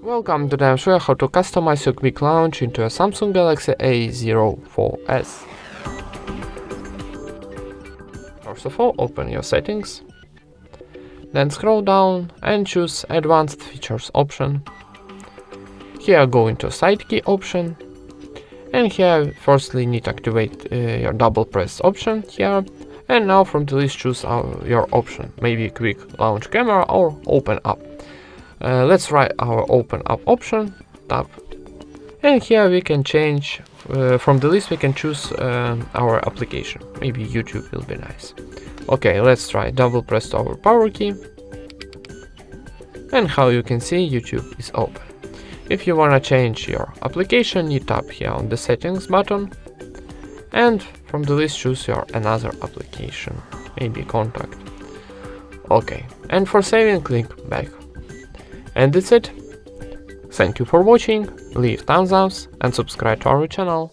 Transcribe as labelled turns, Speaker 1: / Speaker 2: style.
Speaker 1: Welcome, today I'll show you how to customize your quick launch into a Samsung Galaxy A04s. First of all, open your settings, then scroll down and choose Advanced Features option. Here go into Side Key option, and here firstly need to activate your double press option here, and now from the list choose your option, maybe Quick Launch Camera or Open Up. Let's try our Open Up option, tap, and here we can change, from the list we can choose our application, maybe YouTube will be nice. Okay, let's try double press our power key, and how you can see YouTube is open. If you wanna change your application, you tap here on the settings button, and from the list choose your another application, maybe contact. Okay, and for saving click back. And that's it. Thank you for watching, leave thumbs up and subscribe to our channel.